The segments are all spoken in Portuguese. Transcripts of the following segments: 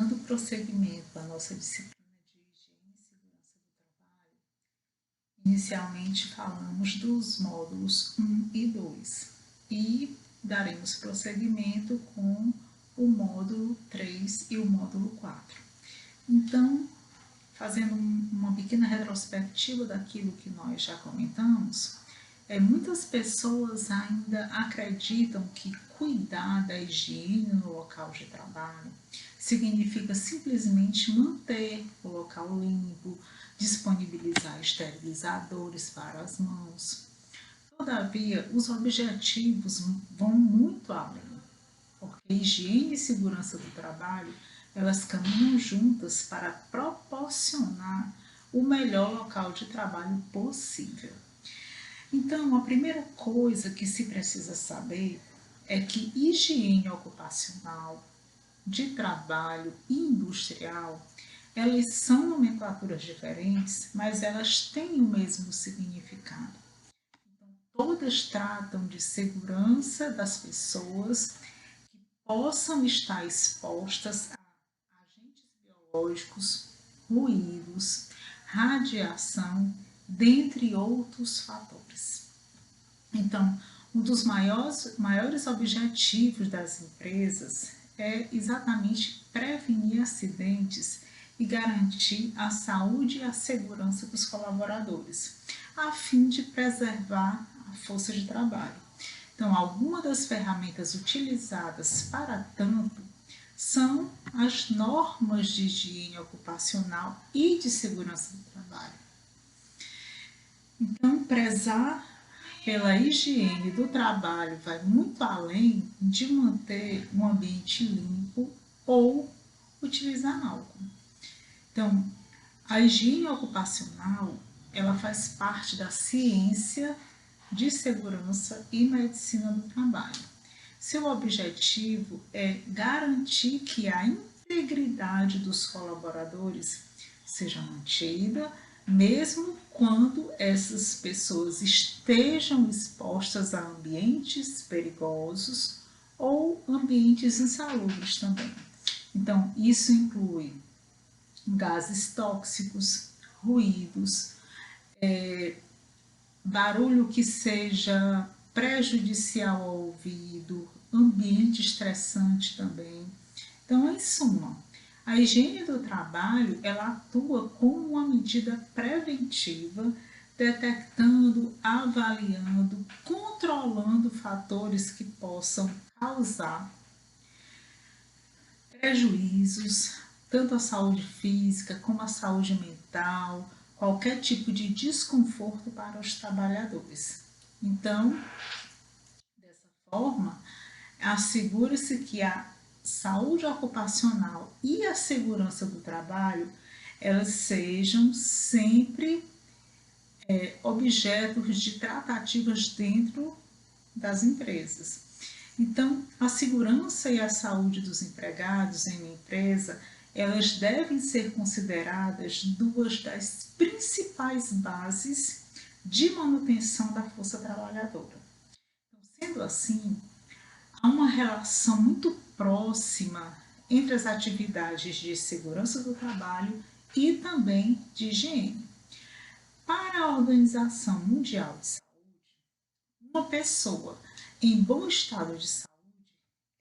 Dando prosseguimento à nossa disciplina de higiene e segurança do trabalho, inicialmente falamos dos módulos 1 e 2 e daremos prosseguimento com o módulo 3 e o módulo 4. Então, fazendo uma pequena retrospectiva daquilo que nós já comentamos, muitas pessoas ainda acreditam que cuidar da higiene no local de trabalho significa simplesmente manter o local limpo, disponibilizar esterilizadores para as mãos. Todavia, os objetivos vão muito além, porque higiene e segurança do trabalho, elas caminham juntas para proporcionar o melhor local de trabalho possível. Então, a primeira coisa que se precisa saber é que higiene ocupacional, de trabalho e industrial, elas são nomenclaturas diferentes, mas elas têm o mesmo significado. Então, todas tratam de segurança das pessoas que possam estar expostas a agentes biológicos, ruídos, radiação, dentre outros fatores. Então, um dos maiores objetivos das empresas é exatamente prevenir acidentes e garantir a saúde e a segurança dos colaboradores, a fim de preservar a força de trabalho. Então, algumas das ferramentas utilizadas para tanto são as normas de higiene ocupacional e de segurança do trabalho. Então, prezar pela higiene do trabalho vai muito além de manter um ambiente limpo ou utilizar álcool. Então, a higiene ocupacional, ela faz parte da ciência de segurança e medicina do trabalho. Seu objetivo é garantir que a integridade dos colaboradores seja mantida, mesmo quando essas pessoas estejam expostas a ambientes perigosos ou ambientes insalubres também. Então, isso inclui gases tóxicos, ruídos, barulho que seja prejudicial ao ouvido, ambiente estressante também. Então, em suma, a higiene do trabalho, ela atua como uma medida preventiva, detectando, avaliando, controlando fatores que possam causar prejuízos, tanto à saúde física como à saúde mental, qualquer tipo de desconforto para os trabalhadores. Então, dessa forma, assegure-se que a saúde ocupacional e a segurança do trabalho, elas sejam sempre objetos de tratativas dentro das empresas. Então, a segurança e a saúde dos empregados em uma empresa, elas devem ser consideradas duas das principais bases de manutenção da força trabalhadora. Então, sendo assim, há uma relação muito próxima entre as atividades de segurança do trabalho e também de higiene. Para a Organização Mundial de Saúde, uma pessoa em bom estado de saúde,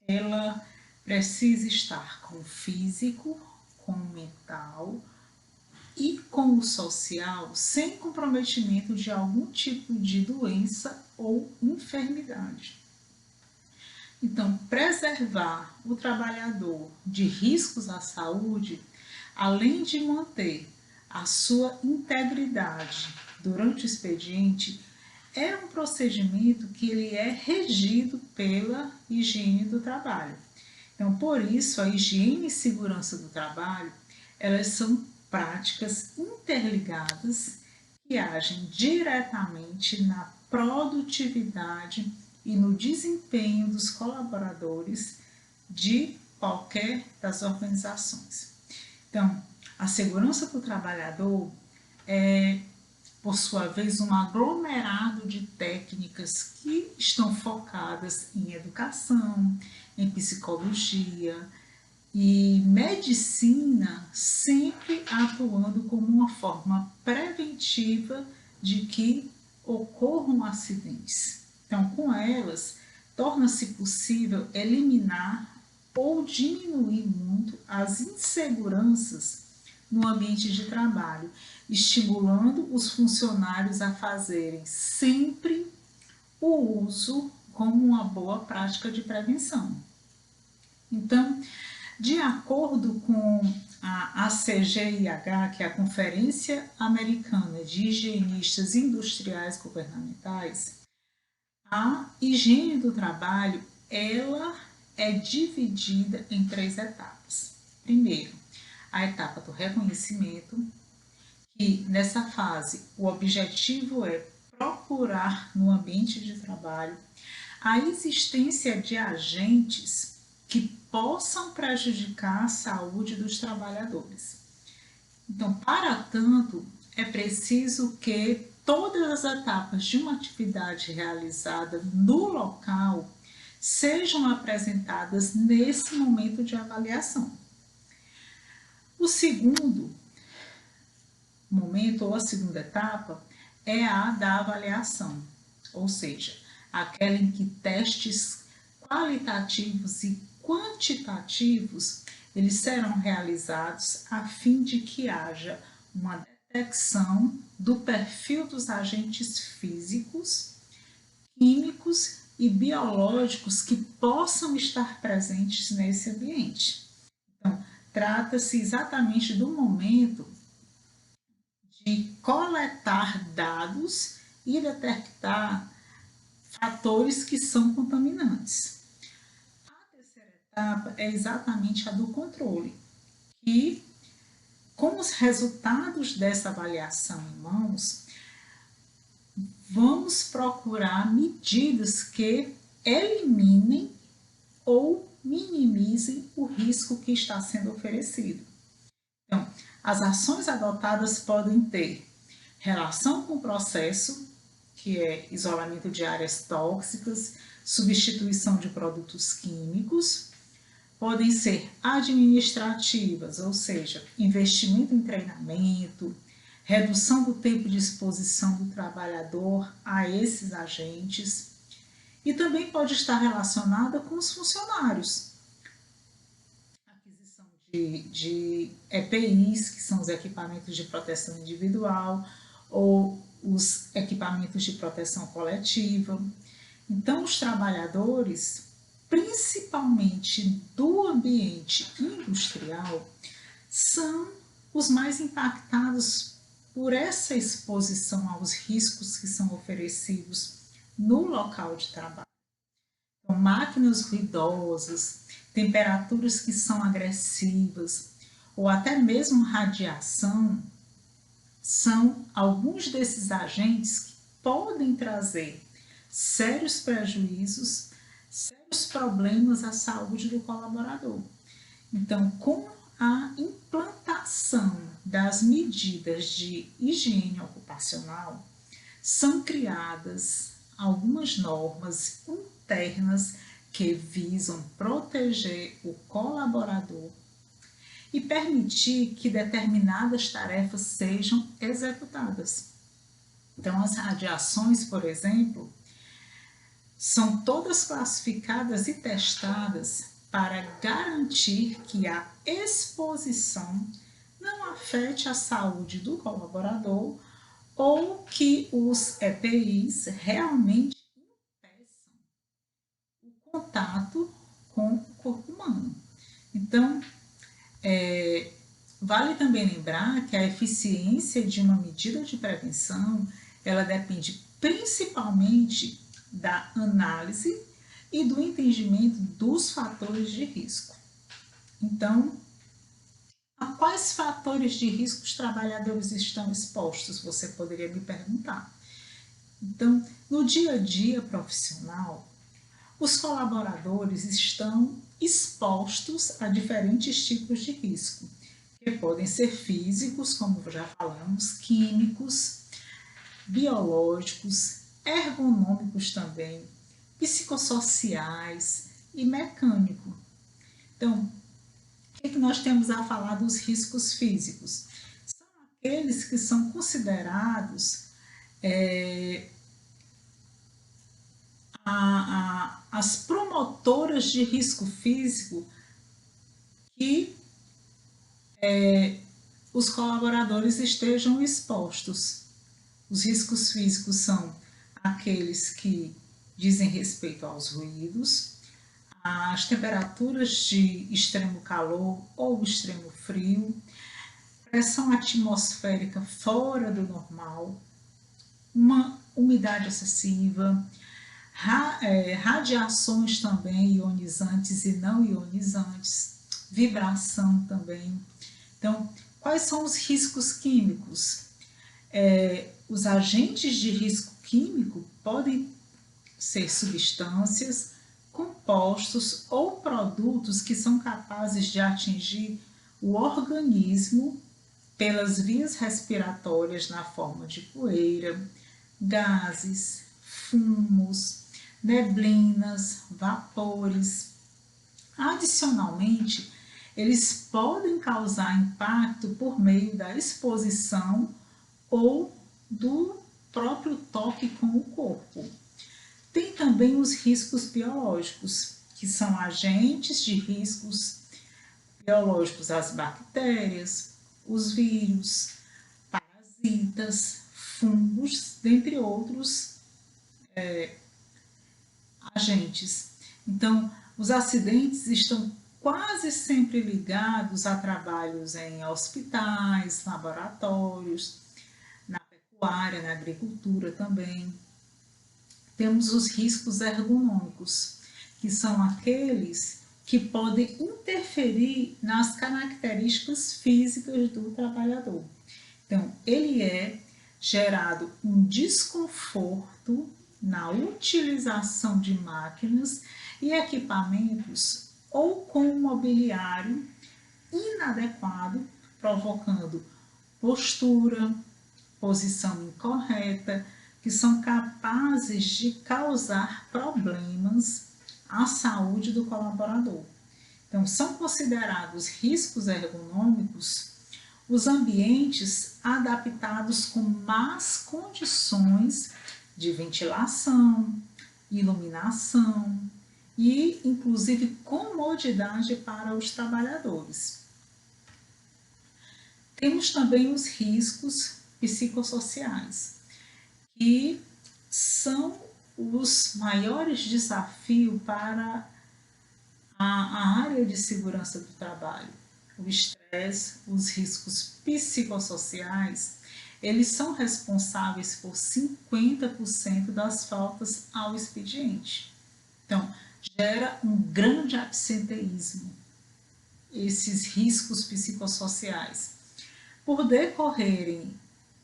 ela precisa estar com o físico, com o mental e com o social sem comprometimento de algum tipo de doença ou enfermidade. Então, preservar o trabalhador de riscos à saúde, além de manter a sua integridade durante o expediente, é um procedimento que ele é regido pela higiene do trabalho. Então, por isso, a higiene e segurança do trabalho, elas são práticas interligadas que agem diretamente na produtividade e no desempenho dos colaboradores de qualquer das organizações. Então, a segurança do trabalhador é, por sua vez, um aglomerado de técnicas que estão focadas em educação, em psicologia, e medicina sempre atuando como uma forma preventiva de que ocorram acidentes. Então, com elas, torna-se possível eliminar ou diminuir muito as inseguranças no ambiente de trabalho, estimulando os funcionários a fazerem sempre o uso como uma boa prática de prevenção. Então, de acordo com a ACGIH, que é a Conferência Americana de Higienistas Industriais Governamentais, a higiene do trabalho, ela é dividida em 3 etapas. Primeiro, a etapa do reconhecimento, que nessa fase o objetivo é procurar no ambiente de trabalho a existência de agentes que possam prejudicar a saúde dos trabalhadores. Então, para tanto, é preciso que todas as etapas de uma atividade realizada no local sejam apresentadas nesse momento de avaliação. O segundo momento, ou a segunda etapa, é a da avaliação, ou seja, aquela em que testes qualitativos e quantitativos eles serão realizados a fim de que haja uma detecção do perfil dos agentes físicos, químicos e biológicos que possam estar presentes nesse ambiente. Então, trata-se exatamente do momento de coletar dados e detectar fatores que são contaminantes. A terceira etapa é exatamente a do controle, que, com os resultados dessa avaliação em mãos, vamos procurar medidas que eliminem ou minimizem o risco que está sendo oferecido. Então, as ações adotadas podem ter relação com o processo, que é isolamento de áreas tóxicas, substituição de produtos químicos, podem ser administrativas, ou seja, investimento em treinamento, redução do tempo de exposição do trabalhador a esses agentes, e também pode estar relacionada com os funcionários. Aquisição de EPIs, que são os equipamentos de proteção individual, ou os equipamentos de proteção coletiva. Então, os trabalhadores, principalmente do ambiente industrial, são os mais impactados por essa exposição aos riscos que são oferecidos no local de trabalho. Então, máquinas ruidosas, temperaturas que são agressivas ou até mesmo radiação são alguns desses agentes que podem trazer sérios prejuízos, sérios problemas à saúde do colaborador. Então, com a implantação das medidas de higiene ocupacional, são criadas algumas normas internas que visam proteger o colaborador e permitir que determinadas tarefas sejam executadas. Então, as radiações, por exemplo, são todas classificadas e testadas para garantir que a exposição não afete a saúde do colaborador ou que os EPIs realmente impeçam o contato com o corpo humano. Então, vale também lembrar que a eficiência de uma medida de prevenção, ela depende principalmente da análise e do entendimento dos fatores de risco. Então, a quais fatores de risco os trabalhadores estão expostos? Você poderia me perguntar. Então, no dia a dia profissional, os colaboradores estão expostos a diferentes tipos de risco, que podem ser físicos, como já falamos, químicos, biológicos, ergonômicos também, psicossociais e mecânico. Então, que nós temos a falar dos riscos físicos? São aqueles que são considerados as promotoras de risco físico que os colaboradores estejam expostos. Os riscos físicos são aqueles que dizem respeito aos ruídos, às temperaturas de extremo calor ou extremo frio, pressão atmosférica fora do normal, uma umidade excessiva, radiações também ionizantes e não ionizantes, vibração também. Então, quais são os riscos químicos? Os agentes de risco químico podem ser substâncias, compostos ou produtos que são capazes de atingir o organismo pelas vias respiratórias na forma de poeira, gases, fumos, neblinas, vapores. Adicionalmente, eles podem causar impacto por meio da exposição ou do próprio toque com o corpo. Tem também os riscos biológicos, que são agentes de riscos biológicos, as bactérias, os vírus, parasitas, fungos, dentre outros agentes. Então, os acidentes estão quase sempre ligados a trabalhos em hospitais, laboratórios, na pecuária, na agricultura também. Temos os riscos ergonômicos, que são aqueles que podem interferir nas características físicas do trabalhador. Então, ele é gerado um desconforto na utilização de máquinas e equipamentos ou com mobiliário inadequado, provocando postura, posição incorreta, que são capazes de causar problemas à saúde do colaborador. Então, são considerados riscos ergonômicos os ambientes adaptados com más condições de ventilação, iluminação e, inclusive, comodidade para os trabalhadores. Temos também os riscos psicossociais, que são os maiores desafios para a área de segurança do trabalho. O estresse, os riscos psicossociais, eles são responsáveis por 50% das faltas ao expediente. Então, gera um grande absenteísmo, esses riscos psicossociais. Por decorrerem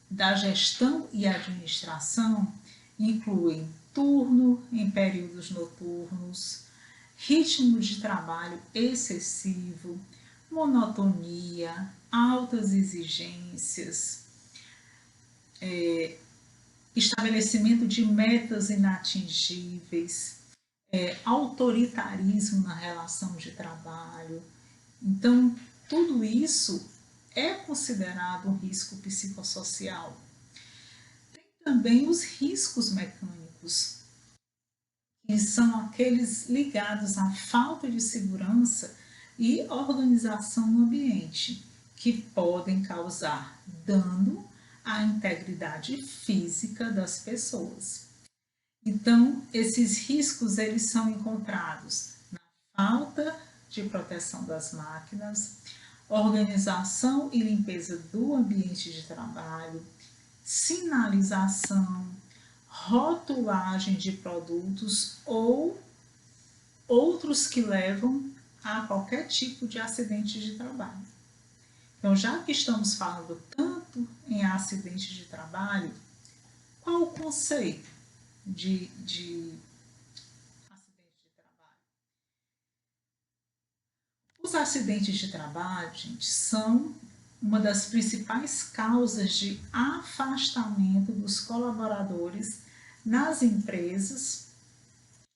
da gestão e administração, incluem turno em períodos noturnos, ritmo de trabalho excessivo, monotonia, altas exigências, estabelecimento de metas inatingíveis, autoritarismo na relação de trabalho. Então, tudo isso é considerado um risco psicossocial. Tem também os riscos mecânicos, que são aqueles ligados à falta de segurança e organização no ambiente, que podem causar dano à integridade física das pessoas. Então, esses riscos eles são encontrados na falta de proteção das máquinas, organização e limpeza do ambiente de trabalho, sinalização, rotulagem de produtos ou outros que levam a qualquer tipo de acidente de trabalho. Então, já que estamos falando tanto em acidente de trabalho, qual o conceito de acidente de trabalho? Os acidentes de trabalho, gente, são uma das principais causas de afastamento dos colaboradores nas empresas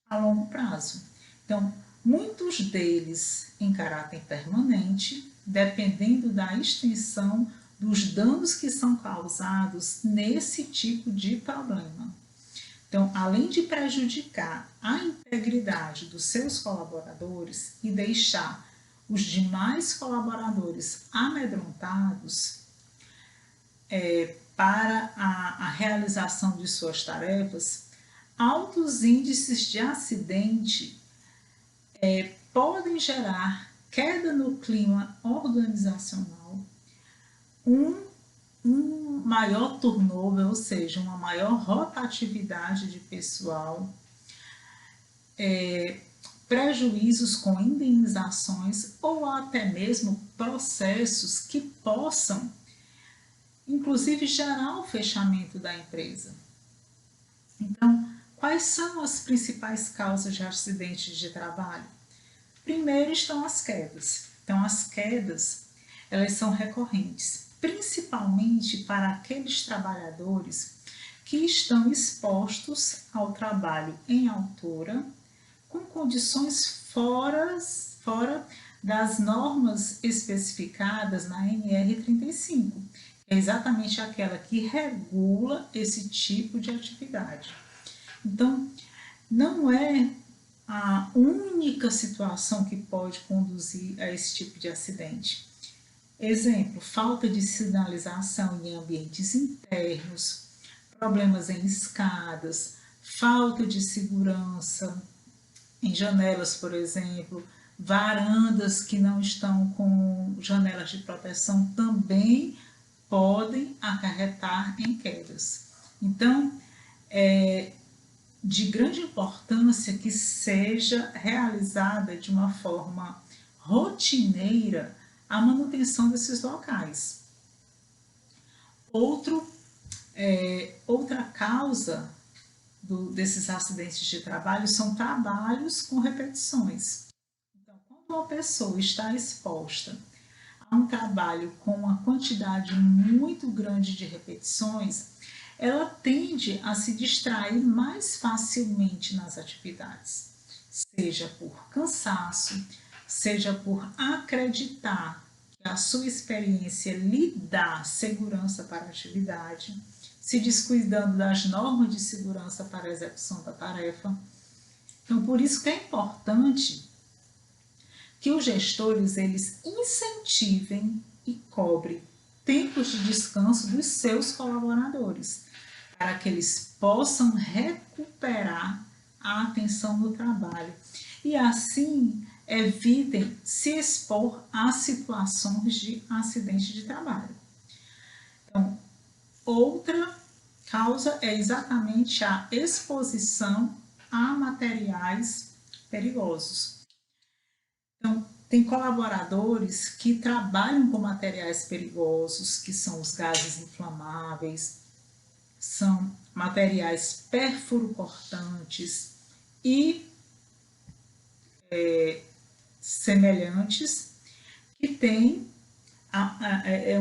a longo prazo. Então, muitos deles em caráter permanente, dependendo da extensão dos danos que são causados nesse tipo de problema. Então, além de prejudicar a integridade dos seus colaboradores e deixar os demais colaboradores amedrontados para a realização de suas tarefas, altos índices de acidente podem gerar queda no clima organizacional, um maior turnover, ou seja, uma maior rotatividade de pessoal, prejuízos com indenizações ou até mesmo processos que possam, inclusive, gerar o fechamento da empresa. Então, quais são as principais causas de acidentes de trabalho? Primeiro estão as quedas. Então, as quedas, elas são recorrentes, principalmente para aqueles trabalhadores que estão expostos ao trabalho em altura, com condições fora das normas especificadas na NR35, que é exatamente aquela que regula esse tipo de atividade. Então, não é a única situação que pode conduzir a esse tipo de acidente. Exemplo, falta de sinalização em ambientes internos, problemas em escadas, falta de segurança em janelas, por exemplo, varandas que não estão com janelas de proteção também podem acarretar em quedas. Então, é de grande importância que seja realizada de uma forma rotineira a manutenção desses locais. Outra causa desses acidentes de trabalho são trabalhos com repetições. Então, quando uma pessoa está exposta a um trabalho com uma quantidade muito grande de repetições, ela tende a se distrair mais facilmente nas atividades, seja por cansaço, seja por acreditar que a sua experiência lhe dá segurança para a atividade, se descuidando das normas de segurança para a execução da tarefa. Então, por isso que é importante que os gestores eles incentivem e cobrem tempos de descanso dos seus colaboradores, para que eles possam recuperar a atenção no trabalho e assim evitem se expor a situações de acidente de trabalho. Então, outra causa é exatamente a exposição a materiais perigosos. Então, tem colaboradores que trabalham com materiais perigosos, que são os gases inflamáveis, são materiais perfuro-cortantes e semelhantes, que têm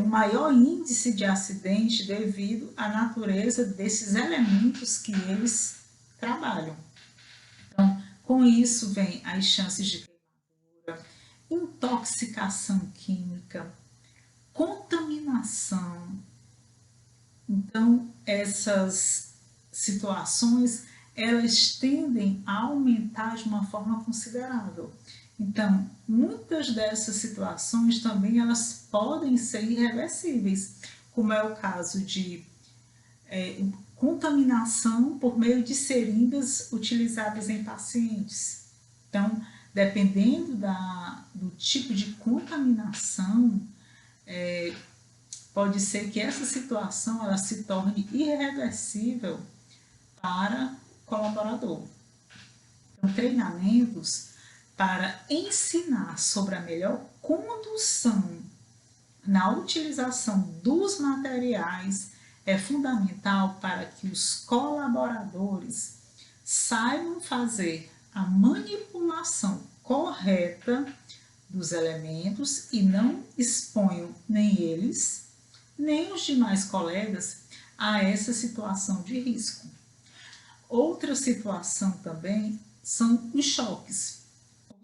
um maior índice de acidente devido à natureza desses elementos que eles trabalham. Então, com isso vem as chances de queimadura, intoxicação química, contaminação. Então, essas situações, elas tendem a aumentar de uma forma considerável. Então, muitas dessas situações também elas podem ser irreversíveis, como é o caso de contaminação por meio de seringas utilizadas em pacientes. Então, dependendo do tipo de contaminação, pode ser que essa situação ela se torne irreversível para o colaborador. Então, treinamentos para ensinar sobre a melhor condução na utilização dos materiais é fundamental para que os colaboradores saibam fazer a manipulação correta dos elementos e não exponham nem eles, nem os demais colegas a essa situação de risco. Outra situação também são os choques, ou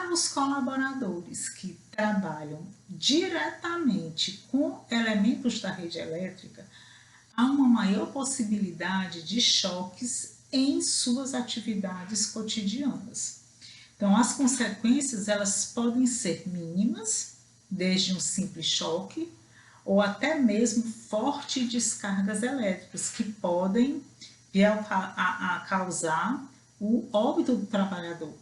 Para os colaboradores que trabalham diretamente com elementos da rede elétrica, há uma maior possibilidade de choques em suas atividades cotidianas. Então, as consequências elas podem ser mínimas, desde um simples choque, ou até mesmo fortes descargas elétricas, que podem vir a causar o óbito do trabalhador.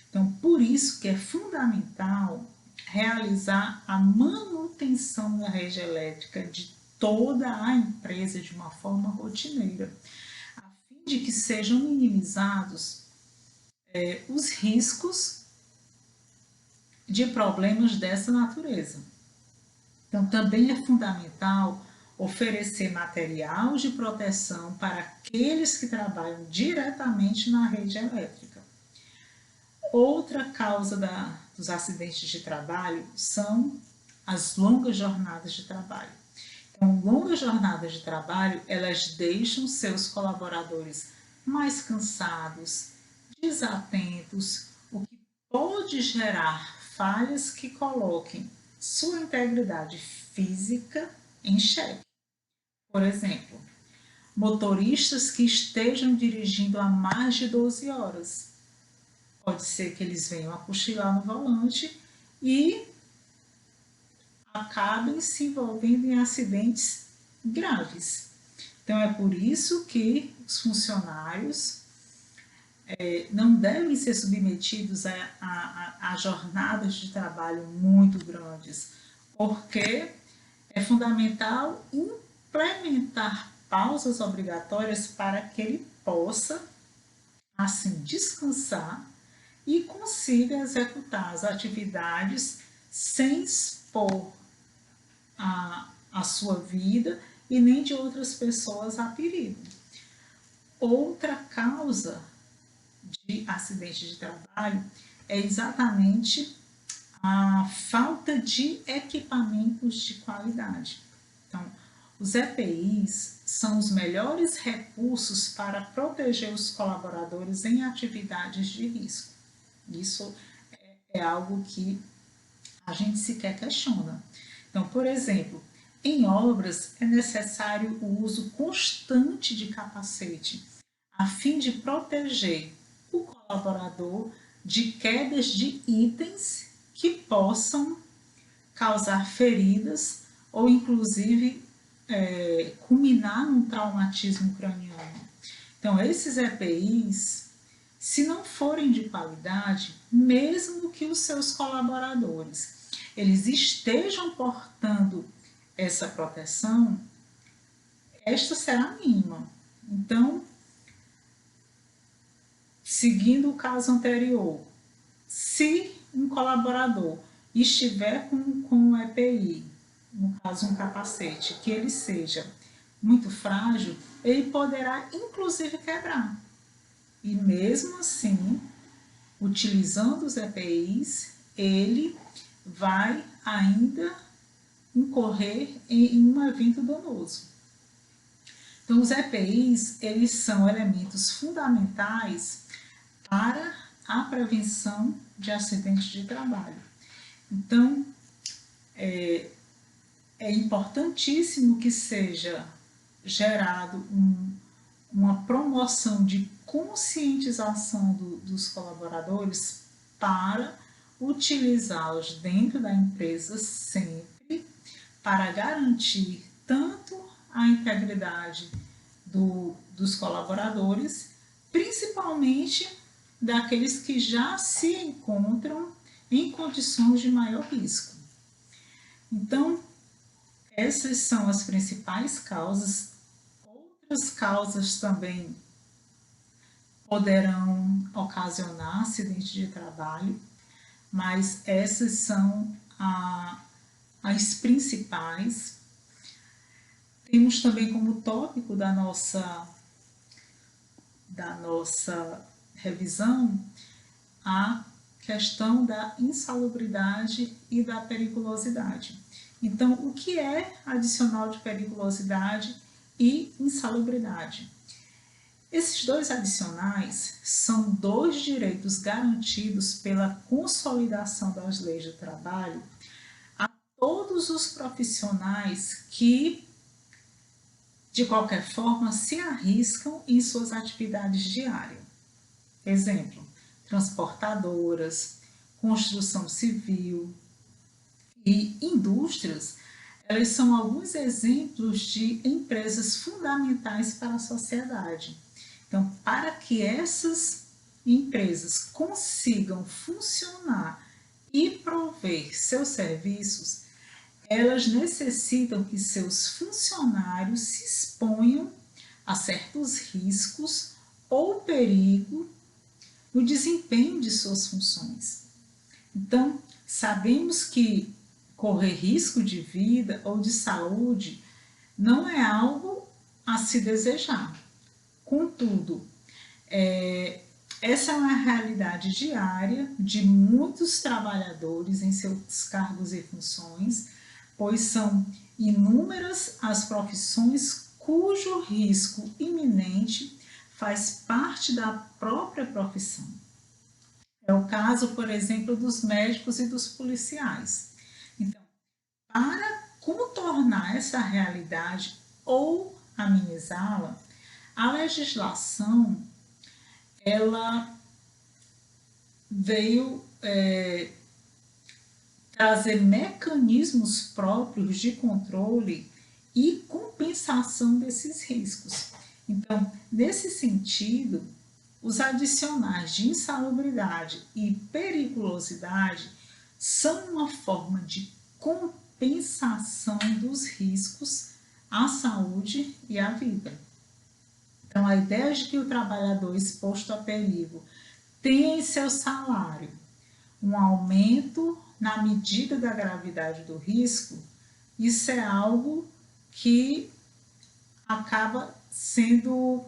Então, por isso que é fundamental realizar a manutenção da rede elétrica de toda a empresa de uma forma rotineira, a fim de que sejam minimizados os riscos de problemas dessa natureza. Então, também é fundamental oferecer material de proteção para aqueles que trabalham diretamente na rede elétrica. Outra causa dos acidentes de trabalho são as longas jornadas de trabalho. Então, longas jornadas de trabalho, elas deixam seus colaboradores mais cansados, desatentos, o que pode gerar falhas que coloquem sua integridade física em xeque. Por exemplo, motoristas que estejam dirigindo há mais de 12 horas. Pode ser que eles venham a cochilar no volante e acabem se envolvendo em acidentes graves. Então, é por isso que os funcionários não devem ser submetidos a jornadas de trabalho muito grandes, porque é fundamental implementar pausas obrigatórias para que ele possa, assim, descansar e consiga executar as atividades sem expor a sua vida e nem de outras pessoas a perigo. Outra causa de acidente de trabalho é exatamente a falta de equipamentos de qualidade. Então, os EPIs são os melhores recursos para proteger os colaboradores em atividades de risco. Isso é algo que a gente sequer questiona. Então, por exemplo, em obras é necessário o uso constante de capacete, a fim de proteger o colaborador de quedas de itens que possam causar feridas ou inclusive culminar num traumatismo craniano. Então, esses EPIs, se não forem de qualidade, mesmo que os seus colaboradores eles estejam portando essa proteção, esta será mínima. Então, seguindo o caso anterior, se um colaborador estiver com um EPI, no caso um capacete, que ele seja muito frágil, ele poderá inclusive quebrar. E mesmo assim, utilizando os EPIs, ele vai ainda incorrer em um evento danoso. Então, os EPIs, eles são elementos fundamentais para a prevenção de acidentes de trabalho. Então, é importantíssimo que seja gerado uma promoção de conscientização dos colaboradores para utilizá-los dentro da empresa sempre para garantir tanto a integridade dos colaboradores, principalmente daqueles que já se encontram em condições de maior risco. Então, essas são as principais causas. Outras causas também poderão ocasionar acidente de trabalho, mas essas são as principais. Temos também como tópico da nossa revisão a questão da insalubridade e da periculosidade. Então, o que é adicional de periculosidade e insalubridade? Esses dois adicionais são dois direitos garantidos pela consolidação das leis do trabalho a todos os profissionais que, de qualquer forma, se arriscam em suas atividades diárias. Exemplo, transportadoras, construção civil e indústrias, elas são alguns exemplos de empresas fundamentais para a sociedade. Então, para que essas empresas consigam funcionar e prover seus serviços, elas necessitam que seus funcionários se exponham a certos riscos ou perigo no desempenho de suas funções. Então, sabemos que correr risco de vida ou de saúde não é algo a se desejar. Contudo, essa é uma realidade diária de muitos trabalhadores em seus cargos e funções, pois são inúmeras as profissões cujo risco iminente faz parte da própria profissão. É o caso, por exemplo, dos médicos e dos policiais. Então, para contornar essa realidade ou amenizá-la, a legislação ela veio trazer mecanismos próprios de controle e compensação desses riscos. Então, nesse sentido, os adicionais de insalubridade e periculosidade são uma forma de compensação dos riscos à saúde e à vida. Então, a ideia de que o trabalhador exposto a perigo tem em seu salário um aumento na medida da gravidade do risco, isso é algo que acaba sendo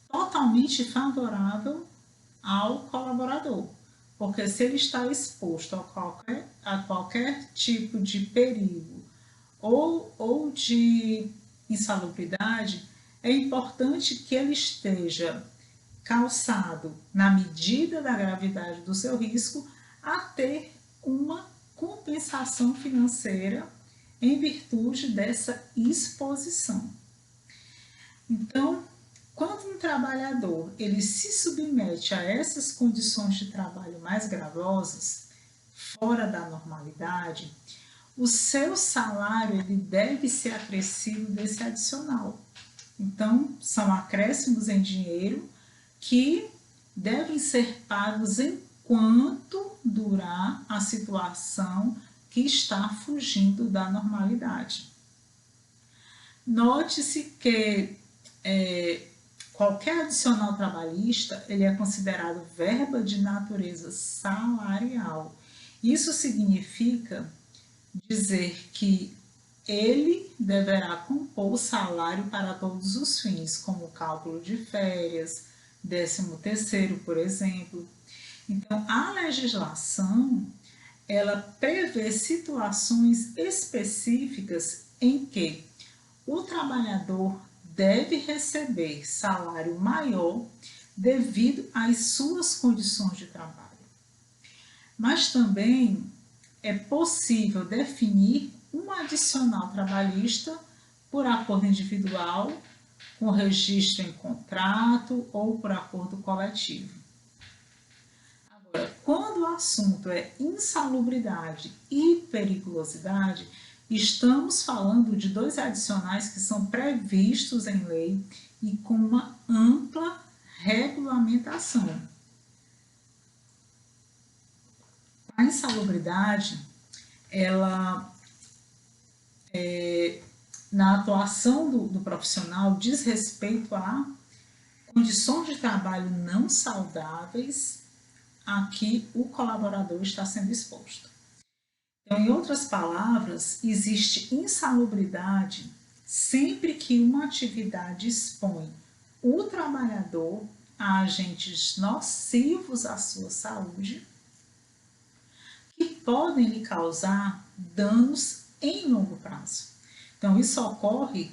totalmente favorável ao colaborador, porque se ele está exposto a qualquer tipo de perigo ou de insalubridade, é importante que ele esteja calçado na medida da gravidade do seu risco a ter uma compensação financeira em virtude dessa exposição. Então, quando um trabalhador ele se submete a essas condições de trabalho mais gravosas, fora da normalidade, o seu salário ele deve ser acrescido desse adicional. Então, são acréscimos em dinheiro que devem ser pagos enquanto durar a situação que está fugindo da normalidade. Note-se que qualquer adicional trabalhista ele é considerado verba de natureza salarial. Isso significa dizer que ele deverá compor o salário para todos os fins, como o cálculo de férias, 13º, por exemplo. Então, a legislação, ela prevê situações específicas em que o trabalhador deve receber salário maior devido às suas condições de trabalho. Mas também é possível definir um adicional trabalhista por acordo individual, com registro em contrato ou por acordo coletivo. Agora, quando o assunto é insalubridade e periculosidade, estamos falando de dois adicionais que são previstos em lei e com uma ampla regulamentação. A insalubridade, ela na atuação do profissional diz respeito a condições de trabalho não saudáveis a que o colaborador está sendo exposto. Então, em outras palavras, existe insalubridade sempre que uma atividade expõe o trabalhador a agentes nocivos à sua saúde que podem lhe causar danos em longo prazo. Então, isso ocorre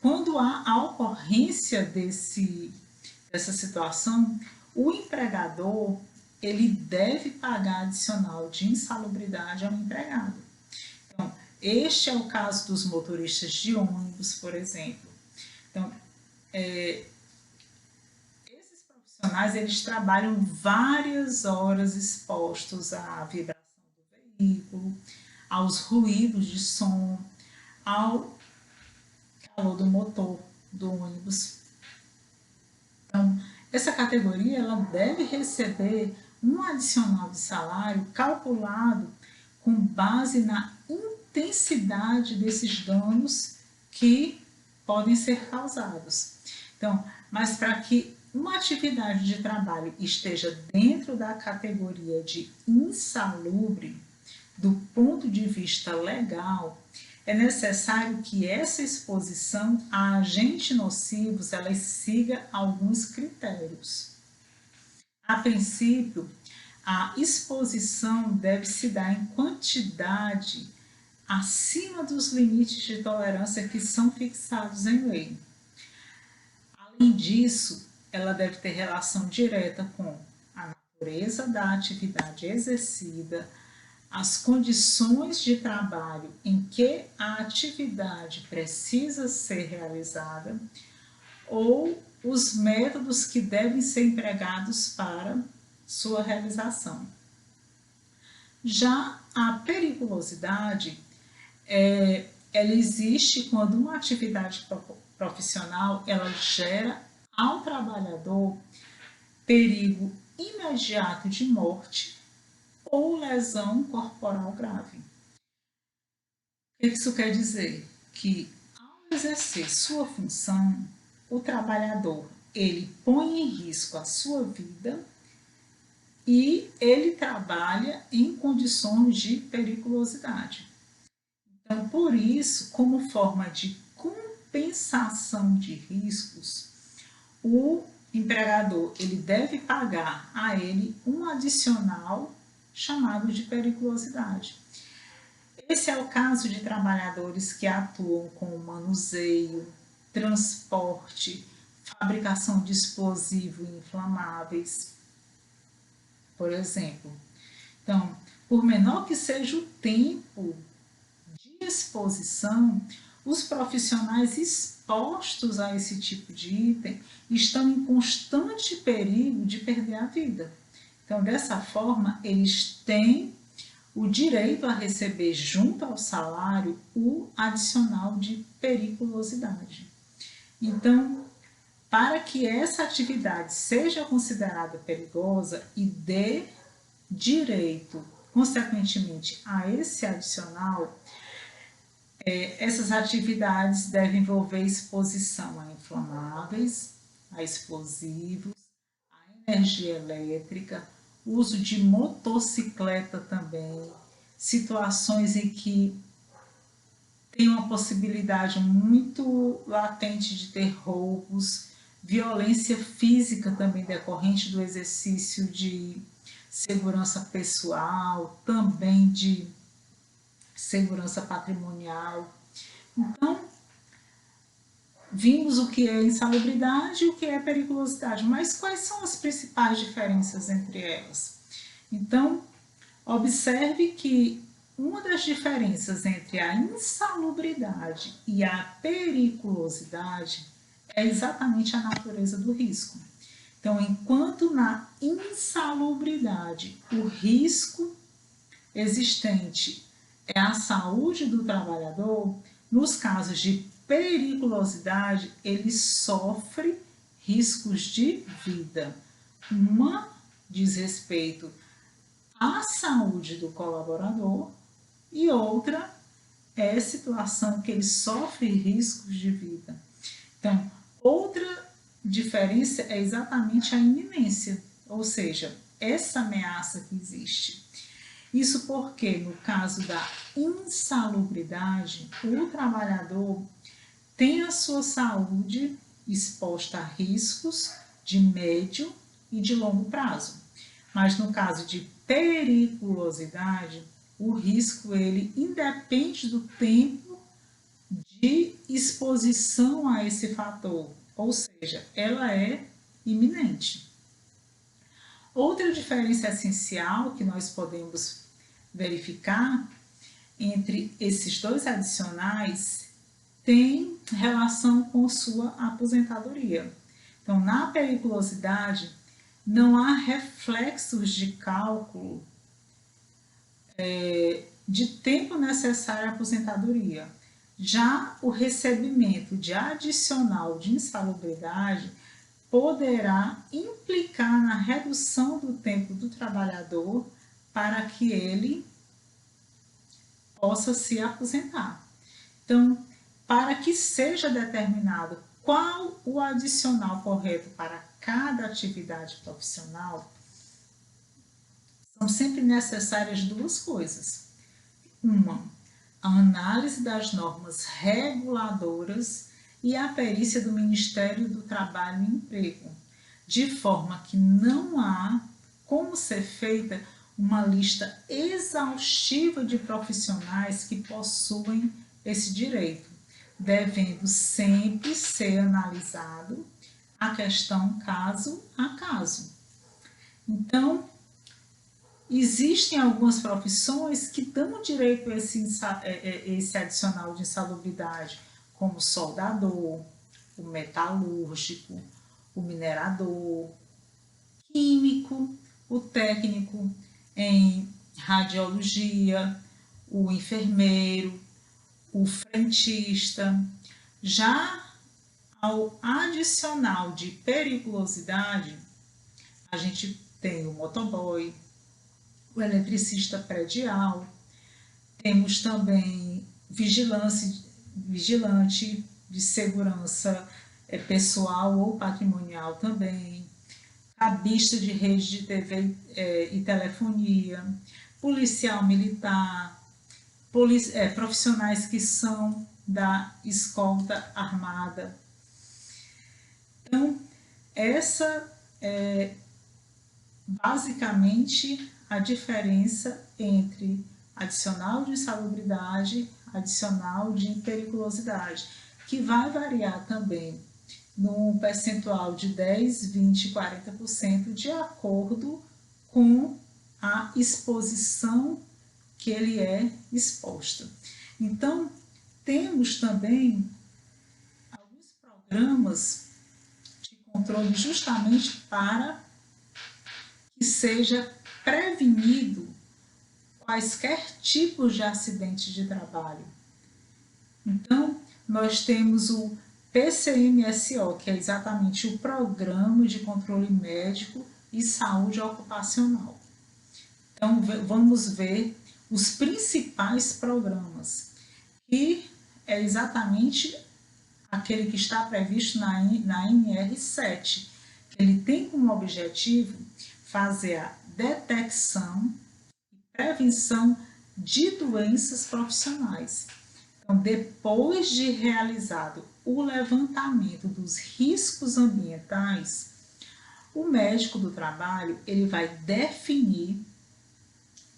quando há a ocorrência dessa situação, o empregador ele deve pagar adicional de insalubridade ao empregado. Então, este é o caso dos motoristas de ônibus, por exemplo. Então, esses profissionais eles trabalham várias horas expostos à vibração do veículo, aos ruídos de som, ao calor do motor do ônibus. Então, essa categoria ela deve receber um adicional de salário calculado com base na intensidade desses danos que podem ser causados. Então, mas para que uma atividade de trabalho esteja dentro da categoria de insalubre, do ponto de vista legal, é necessário que essa exposição a agentes nocivos ela siga alguns critérios. A princípio, a exposição deve se dar em quantidade acima dos limites de tolerância que são fixados em lei. Além disso, ela deve ter relação direta com a natureza da atividade exercida, as condições de trabalho em que a atividade precisa ser realizada ou os métodos que devem ser empregados para sua realização. Já a periculosidade, ela existe quando uma atividade profissional ela gera ao trabalhador perigo imediato de morte ou lesão corporal grave. O que isso quer dizer? Que ao exercer sua função, o trabalhador ele põe em risco a sua vida e ele trabalha em condições de periculosidade. Então, por isso, como forma de compensação de riscos, o empregador ele deve pagar a ele um adicional chamado de periculosidade. Esse é o caso de trabalhadores que atuam com manuseio, transporte, fabricação de explosivos inflamáveis, por exemplo. Então, por menor que seja o tempo de exposição, os profissionais expostos a esse tipo de item estão em constante perigo de perder a vida. Então, dessa forma, eles têm o direito a receber, junto ao salário, o adicional de periculosidade. Então, para que essa atividade seja considerada perigosa e dê direito, consequentemente, a esse adicional, essas atividades devem envolver exposição a inflamáveis, a explosivos, a energia elétrica, uso de motocicleta também, situações em que tem uma possibilidade muito latente de ter roubos, violência física também decorrente do exercício de segurança pessoal, também de segurança patrimonial. Então, vimos o que é insalubridade e o que é periculosidade, mas quais são as principais diferenças entre elas? Então, observe que uma das diferenças entre a insalubridade e a periculosidade é exatamente a natureza do risco. Então, enquanto na insalubridade o risco existente é a saúde do trabalhador, nos casos de periculosidade, ele sofre riscos de vida. Uma diz respeito à saúde do colaborador e outra é a situação que ele sofre riscos de vida. Então, outra diferença é exatamente a iminência, ou seja, essa ameaça que existe. Isso porque, no caso da insalubridade, o trabalhador tem a sua saúde exposta a riscos de médio e de longo prazo. Mas no caso de periculosidade, o risco ele independe do tempo de de exposição a esse fator, ou seja, ela é iminente. Outra diferença essencial que nós podemos verificar entre esses dois adicionais tem relação com sua aposentadoria. Então, na periculosidade, não há reflexos de cálculo de tempo necessário à aposentadoria. Já o recebimento de adicional de insalubridade poderá implicar na redução do tempo do trabalhador para que ele possa se aposentar. Então, para que seja determinado qual o adicional correto para cada atividade profissional, são sempre necessárias duas coisas. Uma, a análise das normas reguladoras e a perícia do Ministério do Trabalho e Emprego, de forma que não há como ser feita uma lista exaustiva de profissionais que possuem esse direito, devendo sempre ser analisado a questão caso a caso. Então, existem algumas profissões que dão direito a esse adicional de insalubridade, como o soldador, o metalúrgico, o minerador, químico, o técnico em radiologia, o enfermeiro, o frentista. Já ao adicional de periculosidade, a gente tem o motoboy, o eletricista predial, temos também vigilante de segurança pessoal ou patrimonial também, cabista de rede de TV e telefonia, policial militar, profissionais que são da escolta armada. Então, essa é basicamente a diferença entre adicional de insalubridade, adicional de periculosidade, que vai variar também num percentual de 10, 20, 40% de acordo com a exposição que ele é exposto. Então, temos também alguns programas de controle justamente para que seja prevenido quaisquer tipos de acidentes de trabalho. Então, nós temos o PCMSO, que é exatamente o Programa de Controle Médico e Saúde Ocupacional. Então, vamos ver os principais programas, que é exatamente aquele que está previsto na NR7, que ele tem como objetivo fazer a detecção e prevenção de doenças profissionais. Então, depois de realizado o levantamento dos riscos ambientais, o médico do trabalho ele vai definir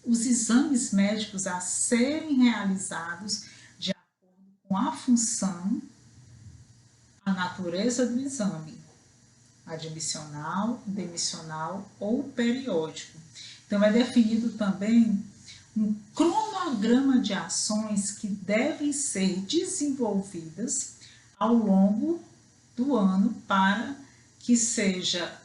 os exames médicos a serem realizados de acordo com a função, a natureza do exame, admissional, demissional ou periódico. Então, é definido também um cronograma de ações que devem ser desenvolvidas ao longo do ano para que seja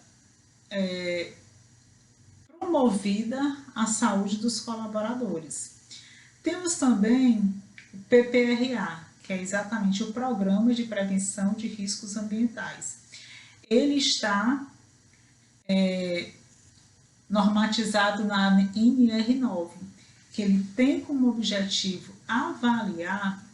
promovida a saúde dos colaboradores. Temos também o PPRA, que é exatamente o Programa de Prevenção de Riscos Ambientais. Ele está normatizado na NR9, que ele tem como objetivo avaliar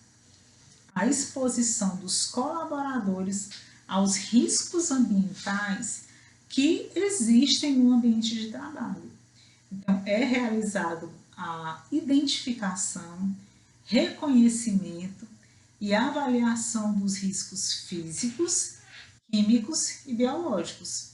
a exposição dos colaboradores aos riscos ambientais que existem no ambiente de trabalho. Então, é realizado a identificação, reconhecimento e avaliação dos riscos físicos, químicos e biológicos.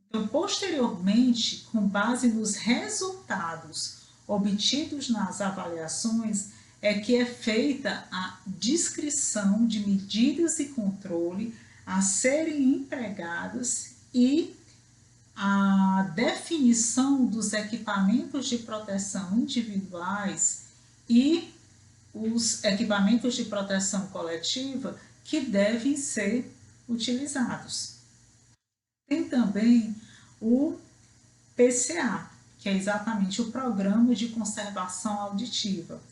Então, posteriormente, com base nos resultados obtidos nas avaliações, é que é feita a descrição de medidas de controle a serem empregadas e a definição dos equipamentos de proteção individuais e os equipamentos de proteção coletiva que devem ser utilizados. Tem também o PCA, que é exatamente o Programa de Conservação Auditiva.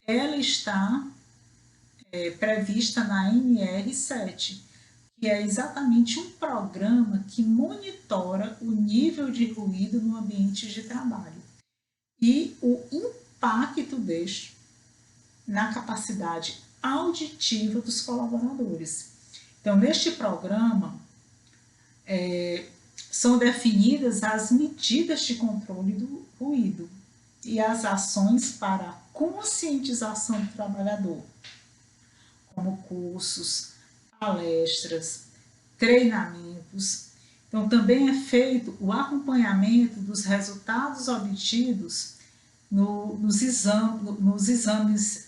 Ela está prevista na NR7, que é exatamente um programa que monitora o nível de ruído no ambiente de trabalho e o impacto deste na capacidade auditiva dos colaboradores. Então, neste programa, são definidas as medidas de controle do ruído e as ações para a conscientização do trabalhador, como cursos, palestras, treinamentos. Então, também é feito o acompanhamento dos resultados obtidos nos exames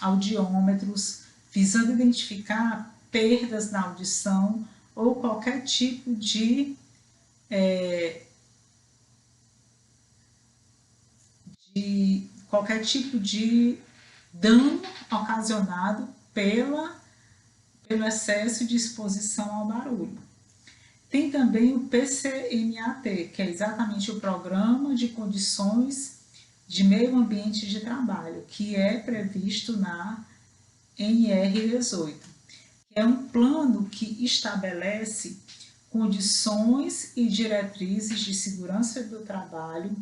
audiômetros, visando identificar perdas na audição ou qualquer tipo de dano ocasionado pelo excesso de exposição ao barulho. Tem também o PCMAT, que é exatamente o Programa de Condições de Meio Ambiente de Trabalho, que é previsto na NR18. É um plano que estabelece condições e diretrizes de segurança do trabalho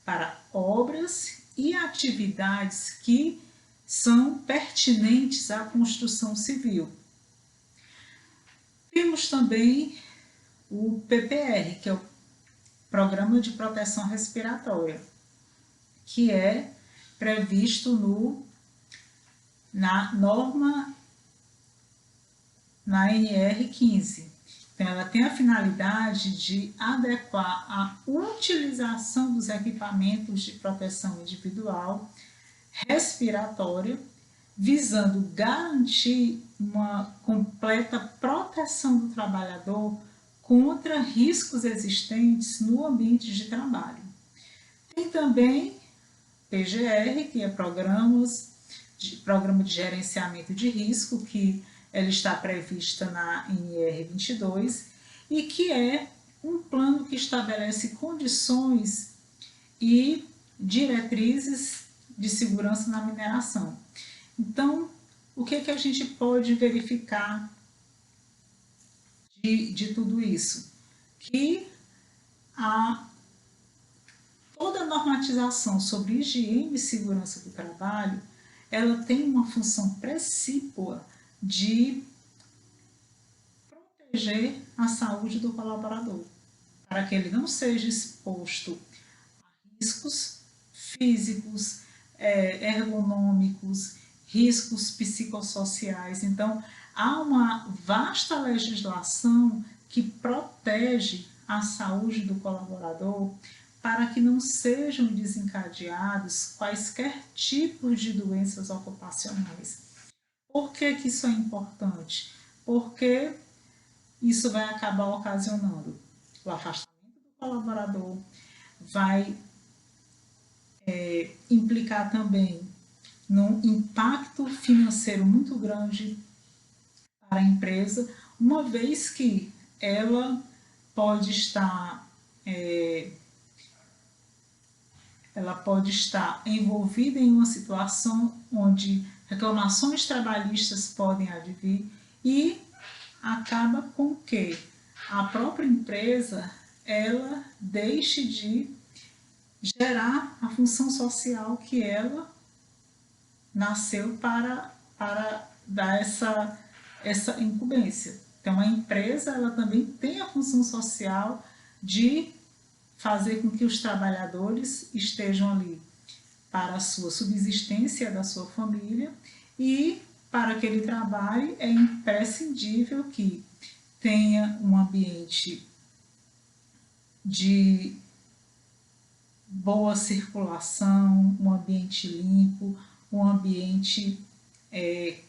para obras e atividades que são pertinentes à construção civil. Temos também o PPR, que é o Programa de Proteção Respiratória, que é previsto na norma, na NR15. Então, ela tem a finalidade de adequar a utilização dos equipamentos de proteção individual respiratória, visando garantir uma completa proteção do trabalhador contra riscos existentes no ambiente de trabalho. Tem também PGR, que é Programa de Gerenciamento de Risco, que ela está prevista na NR22 e que é um plano que estabelece condições e diretrizes de segurança na mineração. Então, o que a gente pode verificar de tudo isso? Que toda a normatização sobre higiene e segurança do trabalho, ela tem uma função precípua de proteger a saúde do colaborador, para que ele não seja exposto a riscos físicos, ergonômicos, riscos psicossociais. Então, há uma vasta legislação que protege a saúde do colaborador para que não sejam desencadeados quaisquer tipos de doenças ocupacionais. Por que isso é importante? Porque isso vai acabar ocasionando o afastamento do colaborador, vai implicar também num impacto financeiro muito grande para a empresa, uma vez que ela pode estar envolvida em uma situação onde reclamações trabalhistas podem advir e acaba com que a própria empresa ela deixe de gerar a função social que ela nasceu para dar essa incumbência. Então, a empresa ela também tem a função social de fazer com que os trabalhadores estejam ali para a sua subsistência da sua família e para que ele trabalhe é imprescindível que tenha um ambiente de boa circulação, um ambiente limpo, um ambiente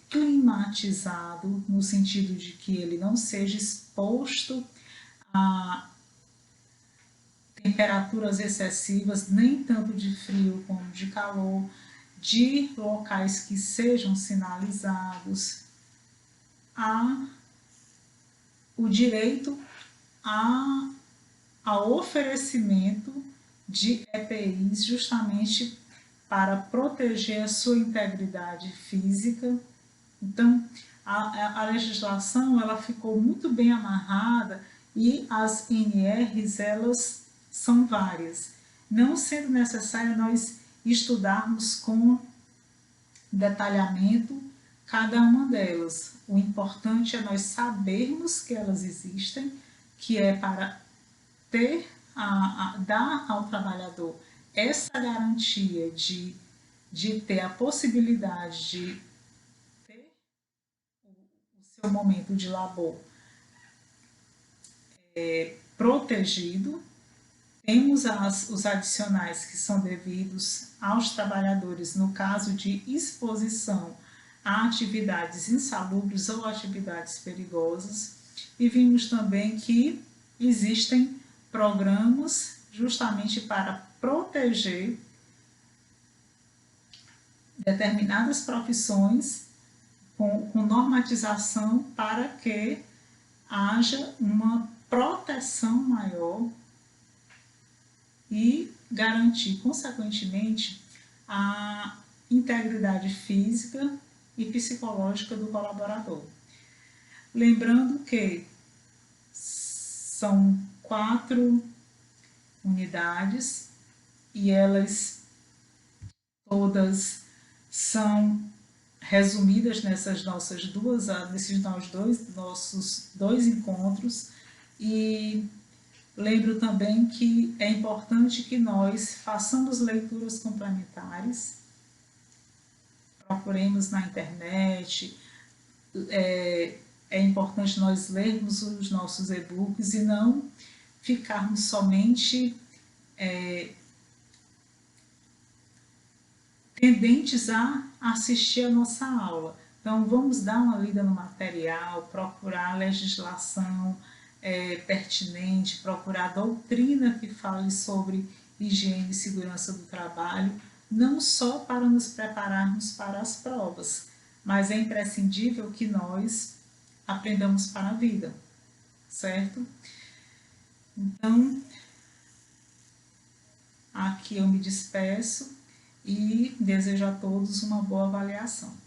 climatizado, no sentido de que ele não seja exposto a temperaturas excessivas, nem tanto de frio como de calor, de locais que sejam sinalizados, a o direito a, ao oferecimento de EPIs justamente para proteger a sua integridade física. Então, a legislação ela ficou muito bem amarrada e as NRs elas são várias, não sendo necessário nós estudarmos com detalhamento cada uma delas. O importante é nós sabermos que elas existem, que é para dar ao trabalhador essa garantia de ter a possibilidade de ter o seu momento de labor protegido. Temos os adicionais que são devidos aos trabalhadores no caso de exposição a atividades insalubres ou atividades perigosas. E vimos também que existem programas justamente para proteger determinadas profissões com normatização para que haja uma proteção maior e garantir, consequentemente, a integridade física e psicológica do colaborador. Lembrando que são 4 unidades e elas todas são resumidas nesses nossos dois encontros. E lembro também que é importante que nós façamos leituras complementares, procuremos na internet, é importante nós lermos os nossos e-books e não ficarmos somente tendentes a assistir a nossa aula. Então, vamos dar uma lida no material, procurar a legislação pertinente, procurar a doutrina que fale sobre higiene e segurança do trabalho, não só para nos prepararmos para as provas, mas é imprescindível que nós aprendamos para a vida, certo? Então, aqui eu me despeço e desejo a todos uma boa avaliação.